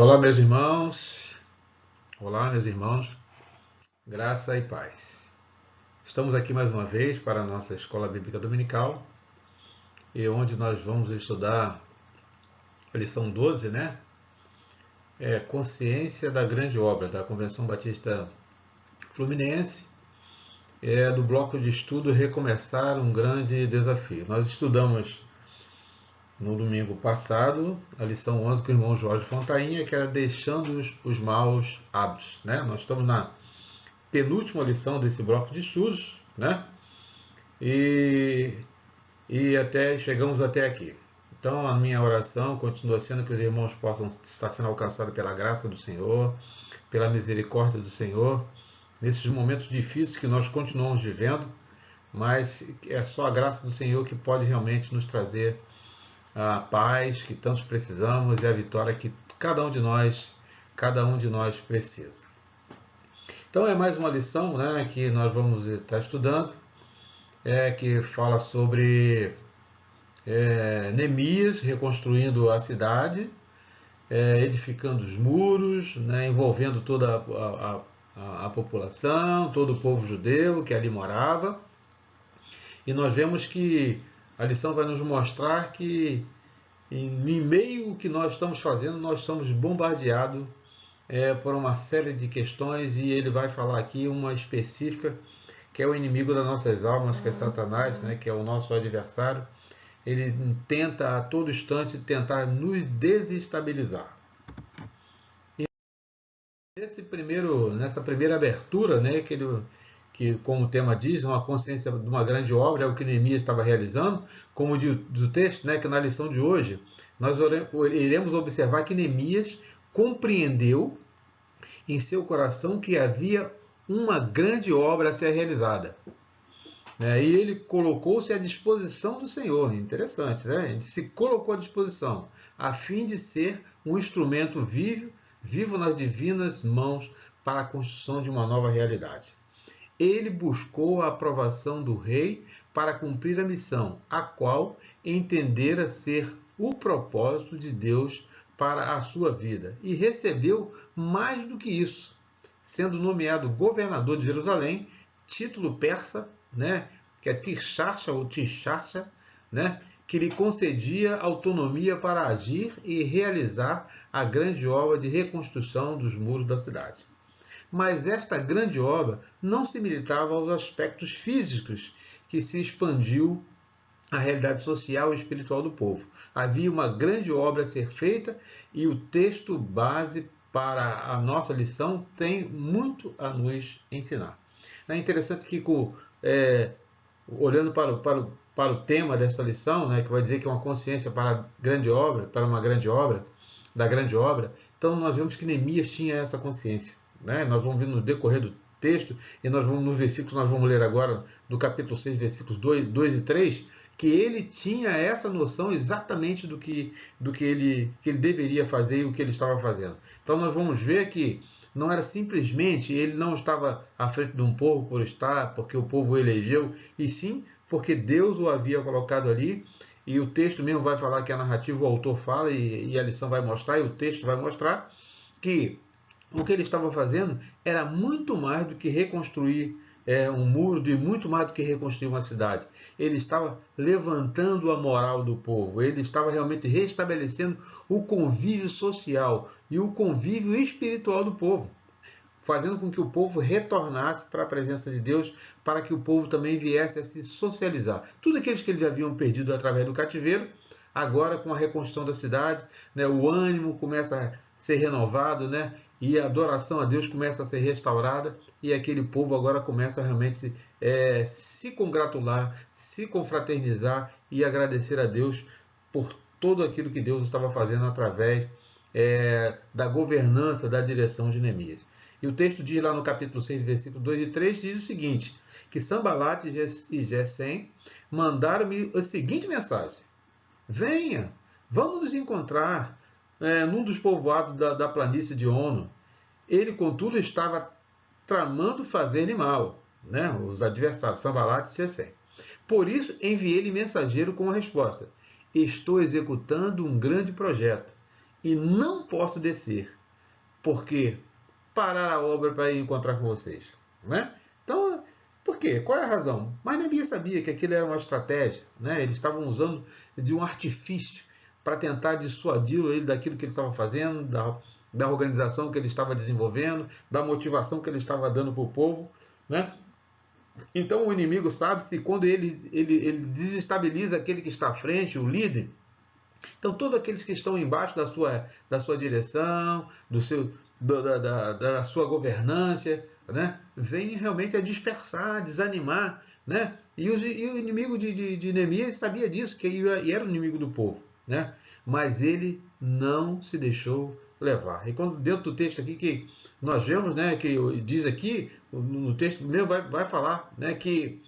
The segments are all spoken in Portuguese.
Olá, meus irmãos. Olá, meus irmãos. Graça e paz. Estamos aqui mais uma vez para a nossa Escola Bíblica Dominical, e onde nós vamos estudar a lição 12, né? Consciência da grande obra da Convenção Batista Fluminense, do bloco de estudo Recomeçar um Grande Desafio. Nós estudamos no domingo passado a lição 11 com o irmão Jorge Fontainha, que era deixando os maus hábitos, né? Nós estamos na penúltima lição desse bloco de estudos, né? E, chegamos até aqui. Então, a minha oração continua sendo que os irmãos possam estar sendo alcançados pela graça do Senhor, pela misericórdia do Senhor, nesses momentos difíceis que nós continuamos vivendo, mas é só a graça do Senhor que pode realmente nos trazer a paz que tantos precisamos e a vitória que cada um de nós precisa. Então é mais uma lição, né, que nós vamos estar estudando, que fala sobre Neemias reconstruindo a cidade, edificando os muros, né, envolvendo toda a população, todo o povo judeu que ali morava. E nós vemos que a lição vai nos mostrar que em meio ao que nós estamos fazendo, nós somos bombardeados por uma série de questões, e ele vai falar aqui uma específica, que é o inimigo das nossas almas, que é Satanás, né, que é o nosso adversário. Ele tenta a todo instante tentar nos desestabilizar. E nessa primeira abertura, né, que como o tema diz, uma consciência de uma grande obra, é o que Neemias estava realizando, como do texto, né, que na lição de hoje, nós iremos observar que Neemias compreendeu em seu coração que havia uma grande obra a ser realizada. E ele colocou-se à disposição do Senhor. Interessante, né? Ele se colocou à disposição, a fim de ser um instrumento vivo nas divinas mãos para a construção de uma nova realidade. Ele buscou a aprovação do rei para cumprir a missão, a qual entendera ser o propósito de Deus para a sua vida, e recebeu mais do que isso, sendo nomeado governador de Jerusalém, título persa, né, que é Tirchacha ou Tishacha, né, que lhe concedia autonomia para agir e realizar a grande obra de reconstrução dos muros da cidade. Mas esta grande obra não se limitava aos aspectos físicos, que se expandiu a realidade social e espiritual do povo. Havia uma grande obra a ser feita, e o texto base para a nossa lição tem muito a nos ensinar. É interessante que, olhando para o tema desta lição, né, que vai dizer que é uma consciência para a grande obra, para uma grande obra, da grande obra, então nós vemos que Neemias tinha essa consciência. Né? Nós vamos ver no decorrer do texto, e nós vamos nos versículos, nós vamos ler agora do capítulo 6, versículos 2 e 3, que ele tinha essa noção exatamente do que ele deveria fazer e o que ele estava fazendo. Então nós vamos ver que não era simplesmente, ele não estava à frente de um povo porque o povo o elegeu, e sim porque Deus o havia colocado ali. E o texto mesmo vai falar, que a narrativa, o autor fala, e a lição vai mostrar, e o texto vai mostrar, que o que ele estava fazendo era muito mais do que reconstruir um muro, e muito mais do que reconstruir uma cidade. Ele estava levantando a moral do povo, ele estava realmente restabelecendo o convívio social e o convívio espiritual do povo, fazendo com que o povo retornasse para a presença de Deus, para que o povo também viesse a se socializar. Tudo aqueles que eles haviam perdido através do cativeiro, agora com a reconstrução da cidade, né, o ânimo começa a ser renovado, né, e a adoração a Deus começa a ser restaurada, e aquele povo agora começa a realmente se congratular, se confraternizar e agradecer a Deus por tudo aquilo que Deus estava fazendo através da governança, da direção de Neemias. E o texto diz lá no capítulo 6, versículos 2 e 3, diz o seguinte, que Sanbalate e Gesem mandaram-me a seguinte mensagem: venha, vamos nos encontrar num dos povoados da planície de Ono. Ele, contudo, estava tramando fazer-lhe mal, né? Os adversários, Sanbalate e Gesem. Por isso, enviei-lhe mensageiro com a resposta: estou executando um grande projeto, e não posso descer, porque parar a obra para ir encontrar com vocês. Né? Então, por quê? Qual é a razão? Mas Neemias sabia que aquilo era uma estratégia. Né? Eles estavam usando de um artifício para tentar dissuadi-lo ele daquilo que ele estava fazendo, da organização que ele estava desenvolvendo, da motivação que ele estava dando para o povo. Né? Então o inimigo sabe se quando ele desestabiliza aquele que está à frente, o líder, então todos aqueles que estão embaixo da sua direção, da sua governância, né, vêm realmente a dispersar, desanimar. Né? E o inimigo de Neemias sabia disso, que era o inimigo do povo. Né? Mas ele não se deixou levar. E quando dentro do texto aqui que nós vemos, né, que diz aqui, no texto mesmo vai falar, né, que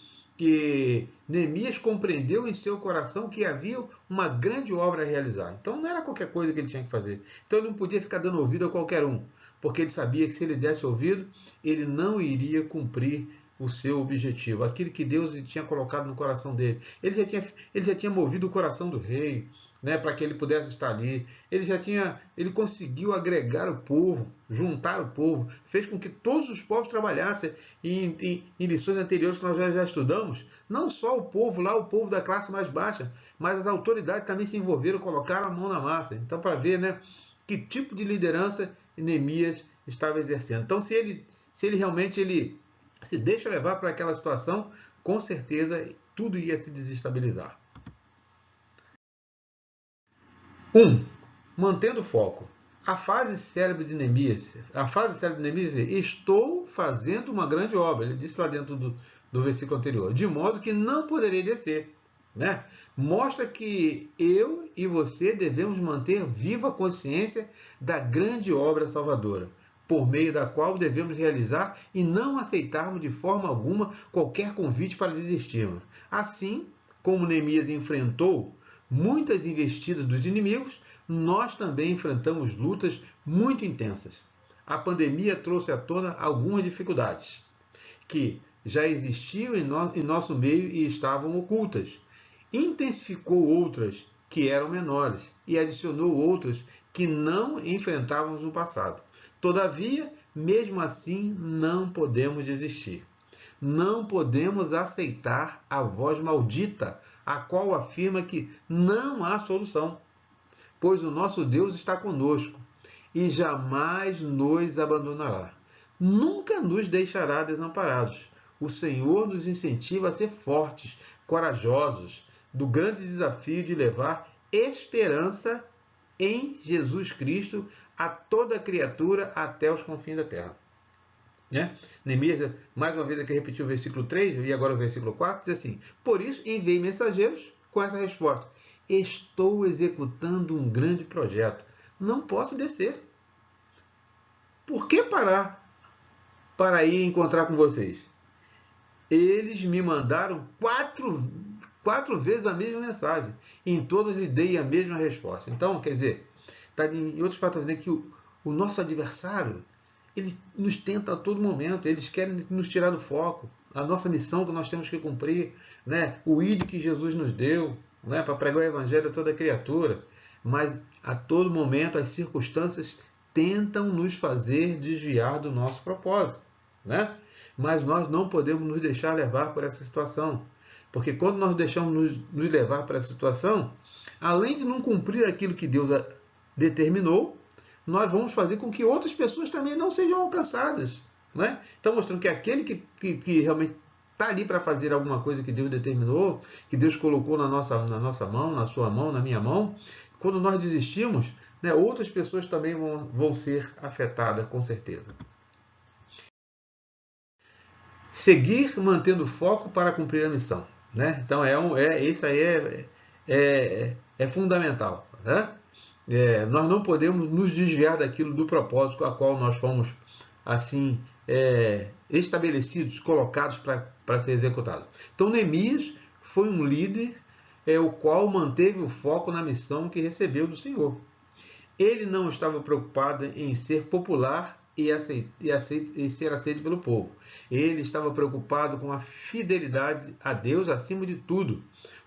Neemias compreendeu em seu coração que havia uma grande obra a realizar. Então não era qualquer coisa que ele tinha que fazer. Então ele não podia ficar dando ouvido a qualquer um, porque ele sabia que se ele desse ouvido, ele não iria cumprir o seu objetivo, aquilo que Deus tinha colocado no coração dele. Ele já tinha movido o coração do rei, né, para que ele pudesse estar ali. Ele conseguiu agregar o povo, juntar o povo, fez com que todos os povos trabalhassem. Em lições anteriores que nós já estudamos, não só o povo lá, o povo da classe mais baixa, mas as autoridades também se envolveram, colocaram a mão na massa. Então, para ver, né, que tipo de liderança Neemias estava exercendo. Então, se ele realmente se deixa levar para aquela situação, com certeza tudo ia se desestabilizar. 1. Mantendo o foco. A frase célebre de Neemias é: estou fazendo uma grande obra. Ele disse lá dentro do versículo anterior, de modo que não poderei descer. Né? Mostra que eu e você devemos manter viva a consciência da grande obra salvadora, por meio da qual devemos realizar e não aceitarmos de forma alguma qualquer convite para desistirmos. Assim como Neemias enfrentou muitas investidas dos inimigos, nós também enfrentamos lutas muito intensas. A pandemia trouxe à tona algumas dificuldades que já existiam em nosso meio e estavam ocultas. Intensificou outras que eram menores e adicionou outras que não enfrentávamos no passado. Todavia, mesmo assim, não podemos desistir. Não podemos aceitar a voz maldita, a qual afirma que não há solução, pois o nosso Deus está conosco e jamais nos abandonará. Nunca nos deixará desamparados. O Senhor nos incentiva a ser fortes, corajosos, do grande desafio de levar esperança em Jesus Cristo a toda criatura até os confins da terra. Né? Neemias, mais uma vez aqui repetiu o versículo 3 e agora o versículo 4, diz assim: por isso enviei mensageiros com essa resposta: estou executando um grande projeto, não posso descer. Por que parar para ir encontrar com vocês? Eles me mandaram quatro vezes a mesma mensagem, e em todas lhe dei a mesma resposta. Então, quer dizer, tá em outras palavras, que o nosso adversário, ele nos tenta a todo momento, eles querem nos tirar do foco, a nossa missão que nós temos que cumprir, né? O ID que Jesus nos deu, né? Para pregar o evangelho a toda criatura, mas a todo momento as circunstâncias tentam nos fazer desviar do nosso propósito, né? Mas nós não podemos nos deixar levar por essa situação, porque quando nós deixamos nos levar por essa situação, além de não cumprir aquilo que Deus determinou, nós vamos fazer com que outras pessoas também não sejam alcançadas. Né? Então, mostrando que aquele que realmente está ali para fazer alguma coisa que Deus determinou, que Deus colocou na nossa mão, na sua mão, na minha mão, quando nós desistimos, né, outras pessoas também vão ser afetadas, com certeza. Seguir mantendo foco para cumprir a missão. Né? Então, isso aí é fundamental. Né? Nós não podemos nos desviar daquilo, do propósito a qual nós fomos assim estabelecidos, colocados para ser executado. Então Neemias foi um líder o qual manteve o foco na missão que recebeu do Senhor. Ele não estava preocupado em ser popular e ser aceito pelo povo. Ele estava preocupado com a fidelidade a Deus acima de tudo.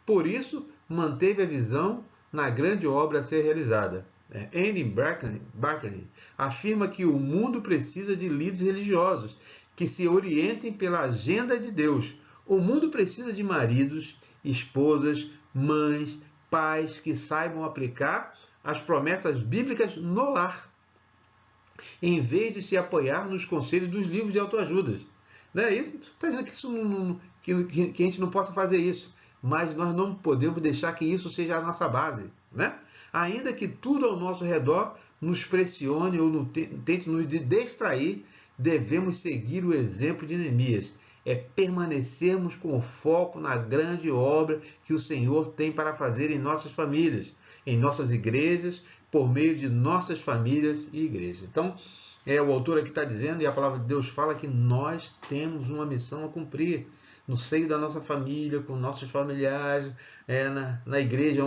Por isso, manteve a visão na grande obra a ser realizada. Andy Barkley, afirma que o mundo precisa de líderes religiosos que se orientem pela agenda de Deus. O mundo precisa de maridos, esposas, mães, pais que saibam aplicar as promessas bíblicas no lar, em vez de se apoiar nos conselhos dos livros de autoajuda. Não é isso? Está dizendo que, que a gente não possa fazer isso, mas nós não podemos deixar que isso seja a nossa base, né? Ainda que tudo ao nosso redor nos pressione ou tente nos distrair, devemos seguir o exemplo de Neemias. É permanecermos com foco na grande obra que o Senhor tem para fazer em nossas famílias, em nossas igrejas, por meio de nossas famílias e igrejas. Então, o autor aqui está dizendo, e a palavra de Deus fala que nós temos uma missão a cumprir no seio da nossa família, com nossos familiares, na igreja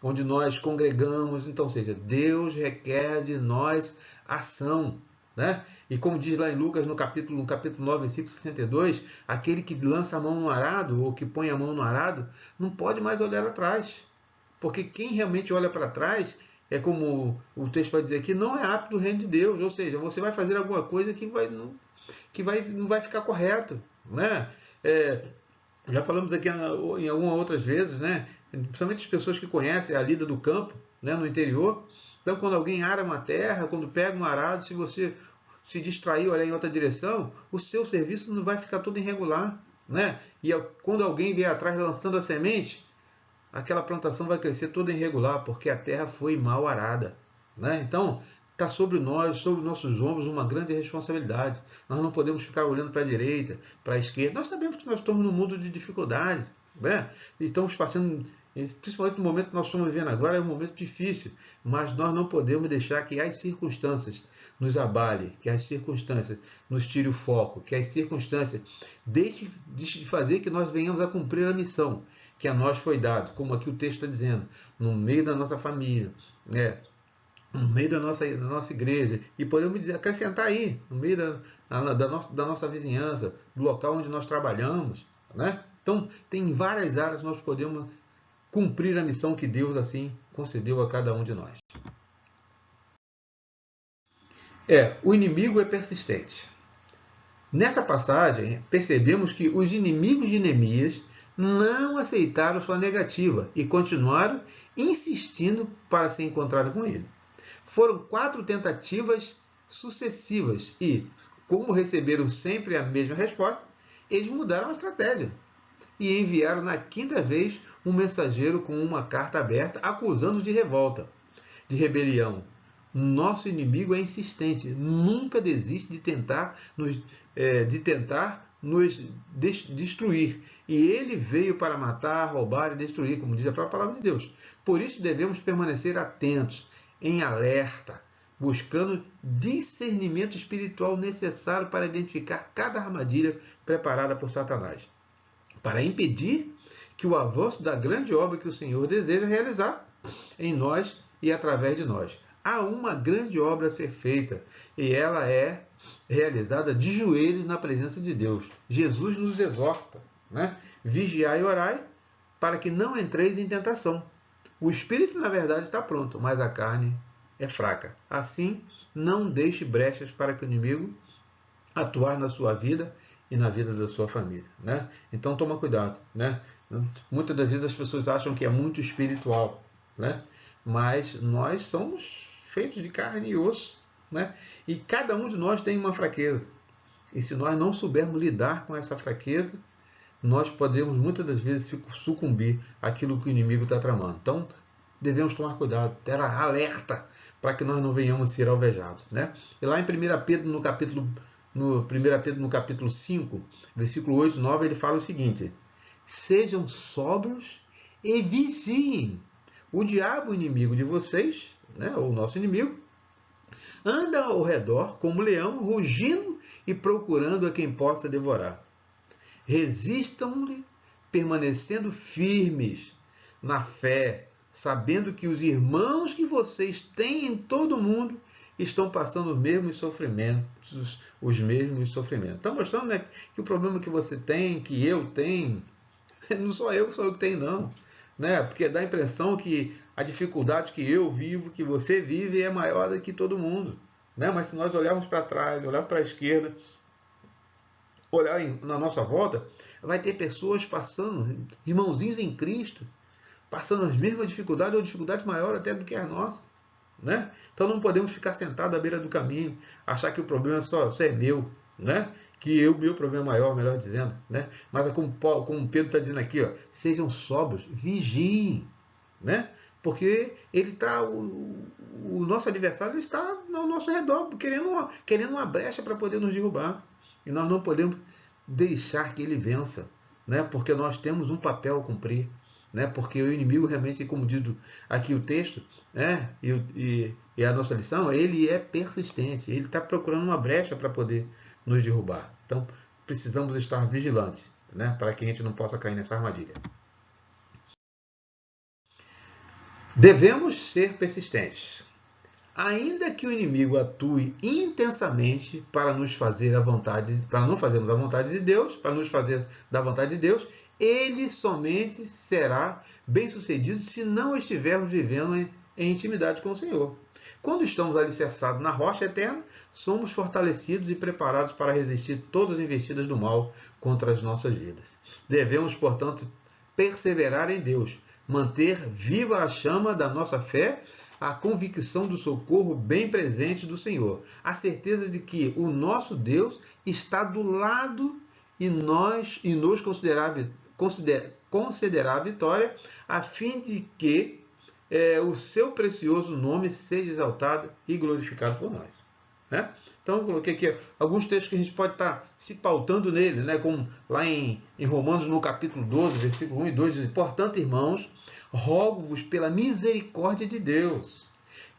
onde nós congregamos. Então, ou seja, Deus requer de nós ação, né? E como diz lá em Lucas, no capítulo 9, versículo 62, aquele que lança a mão no arado, ou que põe a mão no arado, não pode mais olhar atrás. Porque quem realmente olha para trás, é como o texto vai dizer aqui, não é apto do reino de Deus. Ou seja, você vai fazer alguma coisa que não vai ficar correto, né? Já falamos aqui em algumas outras vezes, né? Principalmente as pessoas que conhecem a lida do campo, né, no interior. Então, quando alguém ara uma terra, quando pega um arado, se você se distrair, olhar em outra direção, o seu serviço não vai ficar todo irregular, né? E quando alguém vier atrás lançando a semente, aquela plantação vai crescer toda irregular, porque a terra foi mal arada, né? Então, está sobre nós, sobre nossos ombros, uma grande responsabilidade. Nós não podemos ficar olhando para a direita, para a esquerda. Nós sabemos que nós estamos num mundo de dificuldades, né? E estamos passando, principalmente no momento que nós estamos vivendo agora, é um momento difícil, mas nós não podemos deixar que as circunstâncias nos abale, que as circunstâncias nos tire o foco, que as circunstâncias deixem de fazer que nós venhamos a cumprir a missão que a nós foi dado, como aqui o texto está dizendo, no meio da nossa família, né? No meio da nossa igreja, e podemos acrescentar aí, no meio da nossa vizinhança, do local onde nós trabalhamos, né? Então, tem várias áreas que nós podemos cumprir a missão que Deus assim concedeu a cada um de nós. O inimigo é persistente. Nessa passagem, percebemos que os inimigos de Neemias não aceitaram sua negativa e continuaram insistindo para se encontrar com ele. Foram 4 tentativas sucessivas e, como receberam sempre a mesma resposta, eles mudaram a estratégia e enviaram na 5ª vez um mensageiro com uma carta aberta acusando-os de revolta, de rebelião. Nosso inimigo é insistente, nunca desiste de tentar nos destruir. E ele veio para matar, roubar e destruir, como diz a própria palavra de Deus. Por isso devemos permanecer atentos, em alerta, buscando discernimento espiritual necessário para identificar cada armadilha preparada por Satanás, para impedir que o avanço da grande obra que o Senhor deseja realizar em nós e através de nós. Há uma grande obra a ser feita e ela é realizada de joelhos na presença de Deus. Jesus nos exorta, né? Vigiai e orai para que não entreis em tentação. O espírito, na verdade, está pronto, mas a carne é fraca. Assim, não deixe brechas para que o inimigo atuar na sua vida e na vida da sua família, né? Então, toma cuidado, né? Muitas das vezes as pessoas acham que é muito espiritual, né? Mas nós somos feitos de carne e osso, né? E cada um de nós tem uma fraqueza. E se nós não soubermos lidar com essa fraqueza, nós podemos muitas das vezes sucumbir àquilo que o inimigo está tramando. Então, devemos tomar cuidado, ter alerta, para que nós não venhamos ser alvejados, né? E lá em 1 Pedro, no capítulo 5, versículo 8 e 9, ele fala o seguinte: sejam sóbrios e vigiem. O diabo, inimigo de vocês, né, ou nosso inimigo, anda ao redor como leão, rugindo e procurando a quem possa devorar. Resistam-lhe, permanecendo firmes na fé, sabendo que os irmãos que vocês têm em todo o mundo estão passando os mesmos sofrimentos, Estão mostrando, né, que o problema que você tem, que eu tenho, não sou eu que tenho, não. Né? Porque dá a impressão que A dificuldade que eu vivo, que você vive, é maior do que todo mundo, né? Mas se nós olharmos para trás, olharmos para a esquerda, olhar na nossa volta, vai ter pessoas passando, irmãozinhos em Cristo, passando as mesmas dificuldades ou dificuldades maiores até do que as nossas, né? Então não podemos ficar sentados à beira do caminho, achar que o problema só é meu, né? Que o meu problema é maior, melhor dizendo, né? Mas é como Pedro está dizendo aqui, ó, sejam sóbrios, vigiem, né? Porque ele está, o nosso adversário está ao nosso redor, querendo uma brecha para poder nos derrubar. E nós não podemos deixar que ele vença, né? Porque nós temos um papel a cumprir, né? Porque o inimigo realmente, como diz aqui o texto, né? E a nossa lição, ele é persistente, ele está procurando uma brecha para poder nos derrubar. Então, precisamos estar vigilantes, né? Para que a gente não possa cair nessa armadilha. Devemos ser persistentes. Ainda que o inimigo atue intensamente para nos fazer a vontade, para não fazermos a vontade de Deus, para nos fazer da vontade de Deus, ele somente será bem-sucedido se não estivermos vivendo em intimidade com o Senhor. Quando estamos alicerçados na rocha eterna, somos fortalecidos e preparados para resistir todas as investidas do mal contra as nossas vidas. Devemos, portanto, perseverar em Deus, manter viva a chama da nossa fé, a convicção do socorro bem presente do Senhor, a certeza de que o nosso Deus está do lado e nos concederá a vitória, a fim de que o seu precioso nome seja exaltado e glorificado por nós, né? Então, eu coloquei aqui alguns textos que a gente pode estar se pautando nele, né? Como lá em Romanos, no capítulo 12, versículo 1 e 2, diz: portanto, irmãos, rogo-vos pela misericórdia de Deus,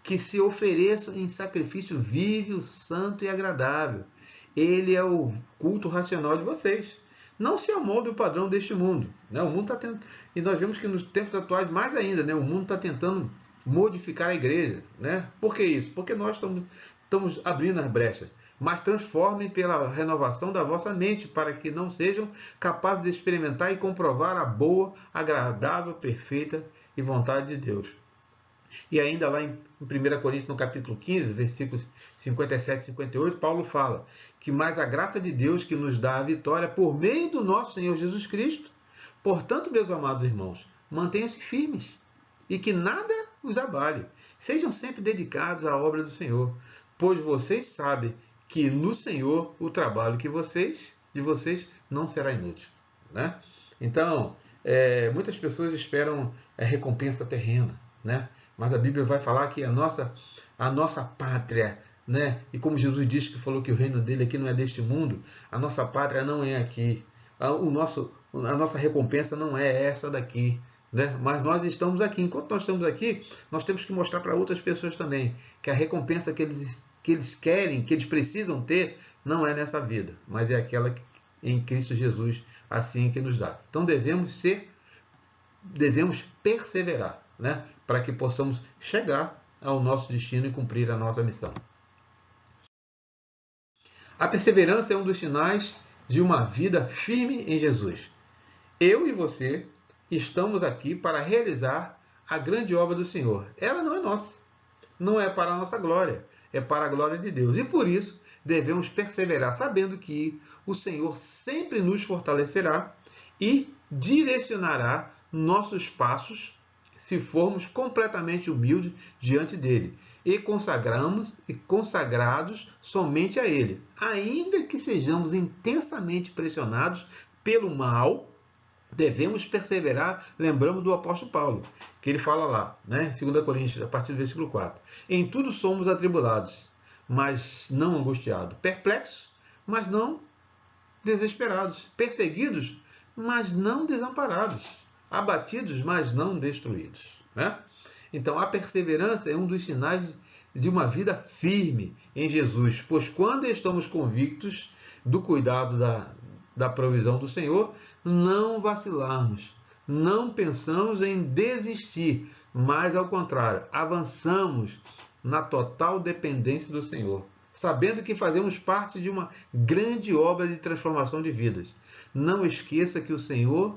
que se ofereçam em sacrifício vivo, santo e agradável. Ele é o culto racional de vocês. Não se amolde o padrão deste mundo, né? O mundo está tentando, e nós vemos que nos tempos atuais mais ainda, né? O mundo está tentando modificar a igreja, né? Por que isso? Porque nós estamos abrindo as brechas. Mas transformem pela renovação da vossa mente, para que não sejam capazes de experimentar e comprovar a boa, agradável, perfeita e vontade de Deus. E ainda lá em 1 Coríntios, no capítulo 15, versículos 57 e 58, Paulo fala que mais a graça de Deus que nos dá a vitória por meio do nosso Senhor Jesus Cristo. Portanto, meus amados irmãos, mantenham-se firmes e que nada os abale. Sejam sempre dedicados à obra do Senhor, pois vocês sabem que no Senhor o trabalho de vocês não será inútil, né? Então, muitas pessoas esperam recompensa terrena, né? Mas a Bíblia vai falar que a nossa pátria, né? E como Jesus disse que falou que o reino dele aqui não é deste mundo, a nossa pátria não é aqui. A nossa recompensa não é essa daqui, né? Mas nós estamos aqui. Enquanto nós estamos aqui, nós temos que mostrar para outras pessoas também que a recompensa que eles querem, que eles precisam ter, não é nessa vida, mas é aquela em Cristo Jesus, assim que nos dá. Então devemos perseverar, né? Para que possamos chegar ao nosso destino e cumprir a nossa missão. A perseverança é um dos sinais de uma vida firme em Jesus. Eu e você estamos aqui para realizar a grande obra do Senhor. Ela não é nossa, não é para a nossa glória, é para a glória de Deus. E por isso devemos perseverar, sabendo que o Senhor sempre nos fortalecerá e direcionará nossos passos se formos completamente humildes diante dele e consagrados somente a ele, ainda que sejamos intensamente pressionados pelo mal. Devemos perseverar, lembramos do apóstolo Paulo, que ele fala lá, né, 2 Coríntios, a partir do versículo 4. Em tudo somos atribulados, mas não angustiados, perplexos, mas não desesperados, perseguidos, mas não desamparados, abatidos, mas não destruídos, né? Então, a perseverança é um dos sinais de uma vida firme em Jesus, pois quando estamos convictos do cuidado da provisão do Senhor, não vacilarmos, não pensamos em desistir, mas ao contrário, avançamos na total dependência do Senhor, sabendo que fazemos parte de uma grande obra de transformação de vidas. Não esqueça que o Senhor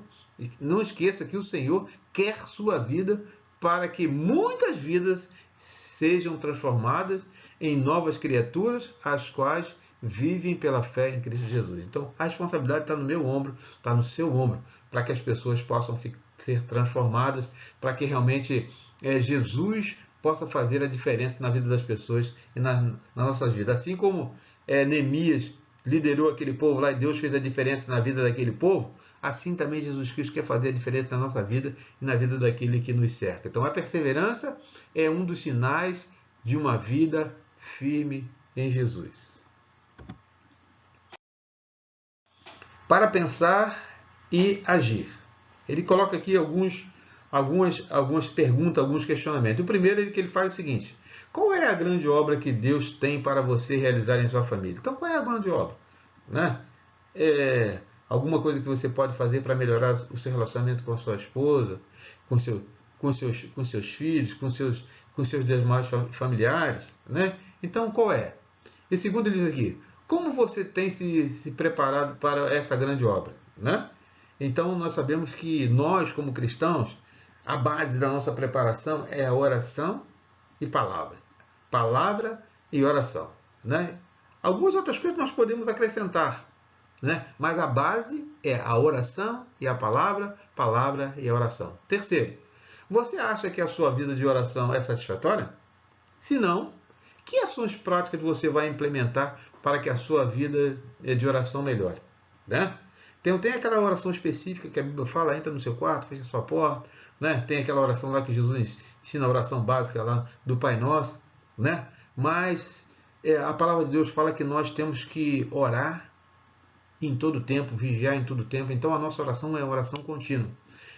quer sua vida para que muitas vidas sejam transformadas em novas criaturas, as quais vivem pela fé em Cristo Jesus. Então, a responsabilidade está no meu ombro, está no seu ombro, para que as pessoas possam ser transformadas, para que realmente Jesus possa fazer a diferença na vida das pessoas e nas nossas vidas. Assim como Neemias liderou aquele povo lá e Deus fez a diferença na vida daquele povo, assim também Jesus Cristo quer fazer a diferença na nossa vida e na vida daquele que nos cerca. Então, a perseverança é um dos sinais de uma vida firme em Jesus. Para pensar e agir. Ele coloca aqui algumas perguntas, alguns questionamentos. O primeiro que ele faz é o seguinte: qual é a grande obra que Deus tem para você realizar em sua família? Então, qual é a grande obra? Né? Alguma coisa que você pode fazer para melhorar o seu relacionamento com a sua esposa, com seus filhos, com seus demais familiares, né? Então, qual é? E segundo, ele diz aqui: como você tem se preparado para essa grande obra, né? Então, nós sabemos que nós, como cristãos, a base da nossa preparação é a oração e palavra. Palavra e oração, né? Algumas outras coisas nós podemos acrescentar, né? Mas a base é a oração e a palavra, palavra e a oração. Terceiro, você acha que a sua vida de oração é satisfatória? Se não, que ações práticas você vai implementar para que a sua vida de oração melhore, né? Tem aquela oração específica que a Bíblia fala: entra no seu quarto, fecha a sua porta, né? Tem aquela oração lá que Jesus ensina, a oração básica lá do Pai Nosso, né? Mas a palavra de Deus fala que nós temos que orar em todo tempo, vigiar em todo tempo. Então a nossa oração é oração contínua.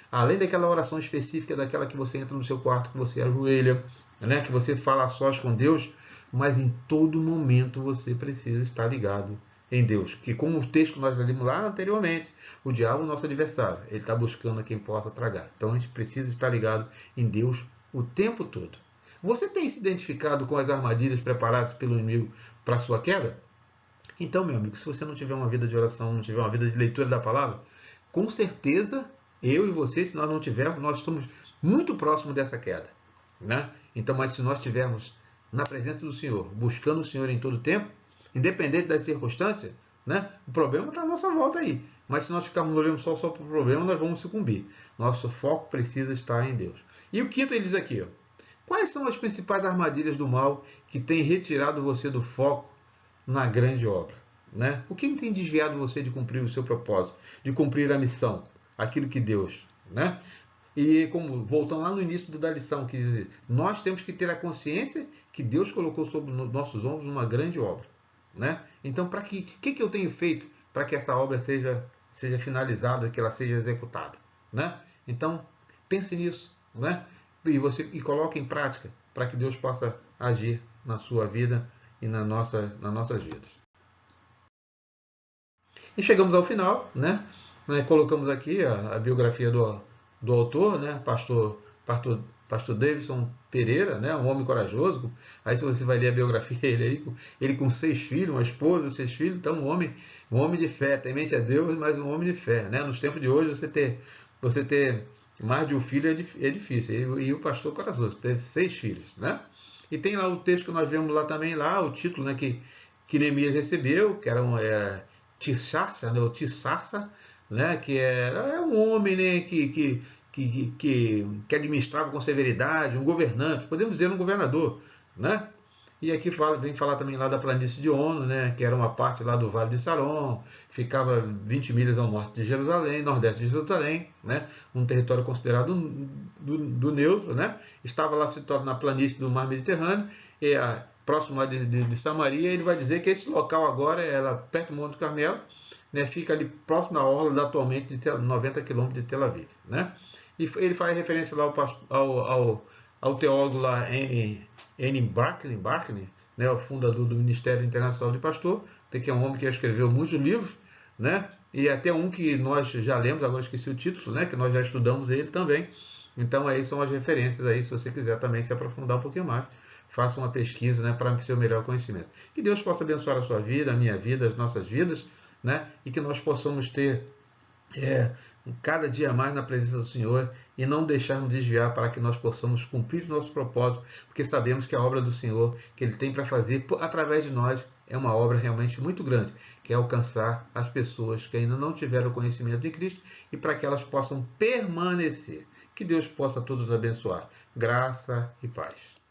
Além daquela oração específica, daquela que você entra no seu quarto, que você ajoelha, né? Que você fala a sós com Deus, mas em todo momento você precisa estar ligado em Deus. Que, como o texto que nós lemos lá anteriormente, o diabo é o nosso adversário. Ele está buscando a quem possa tragar. Então a gente precisa estar ligado em Deus o tempo todo. Você tem se identificado com as armadilhas preparadas pelo inimigo para a sua queda? Então, meu amigo, se você não tiver uma vida de oração, não tiver uma vida de leitura da palavra, com certeza, eu e você, se nós não tivermos, nós estamos muito próximos dessa queda, né? Então, mas se nós estivermos na presença do Senhor, buscando o Senhor em todo tempo, independente das circunstâncias, né? O problema está à nossa volta aí. Mas se nós ficarmos olhando só para o problema, nós vamos sucumbir. Nosso foco precisa estar em Deus. E o quinto ele diz aqui, ó: quais são as principais armadilhas do mal que têm retirado você do foco na grande obra, né? O que tem desviado você de cumprir o seu propósito, de cumprir a missão, aquilo que Deus, né? E como voltando lá no início da lição, que diz, nós temos que ter a consciência que Deus colocou sobre nossos ombros uma grande obra, né? Então, para que eu tenho feito para que essa obra seja finalizada, que ela seja executada, né? Então, pense nisso, né? E coloque em prática para que Deus possa agir na sua vida e nas nossas vidas. E chegamos ao final, né? Colocamos aqui a biografia do autor, né? Pastor Davidson Pereira, né? Um homem corajoso. Aí se você vai ler a biografia ele com 6 filhos, uma esposa, 6 filhos, então um homem de fé, temente a Deus, mas um homem de fé, né? Nos tempos de hoje você ter mais de um filho é difícil. E o pastor corajoso teve 6 filhos, né? E tem lá o texto que nós vemos lá também, lá o título, né, que Neemias recebeu, que era Tissarsa, né, o Tissarsa, né, que é um homem, né, que administrava com severidade, um governante, podemos dizer um governador, né? E aqui vem falar também lá da planície de Ono, né, que era uma parte lá do Vale de Saron, ficava 20 milhas ao norte de Jerusalém, nordeste de Jerusalém, né, um território considerado do neutro, né? Estava lá situado na planície do Mar Mediterrâneo, e próximo de Samaria. Ele vai dizer que esse local agora é lá perto do Monte Carmelo, né, fica ali próximo da orla atualmente de 90 quilômetros de Tel Aviv, né? E ele faz referência lá ao teólogo lá, N. Barclay, né, o fundador do Ministério Internacional de Pastor, que é um homem que escreveu muitos livros, né? E até um que nós já lemos, agora esqueci o título, né, que nós já estudamos ele também. Então aí são as referências aí, se você quiser também se aprofundar um pouquinho mais, faça uma pesquisa, né, para ter o melhor conhecimento. Que Deus possa abençoar a sua vida, a minha vida, as nossas vidas, né? E que nós possamos ter cada dia mais na presença do Senhor e não deixar nos desviar para que nós possamos cumprir o nosso propósito, porque sabemos que a obra do Senhor que Ele tem para fazer através de nós é uma obra realmente muito grande, que é alcançar as pessoas que ainda não tiveram o conhecimento de Cristo e para que elas possam permanecer. Que Deus possa todos abençoar. Graça e paz.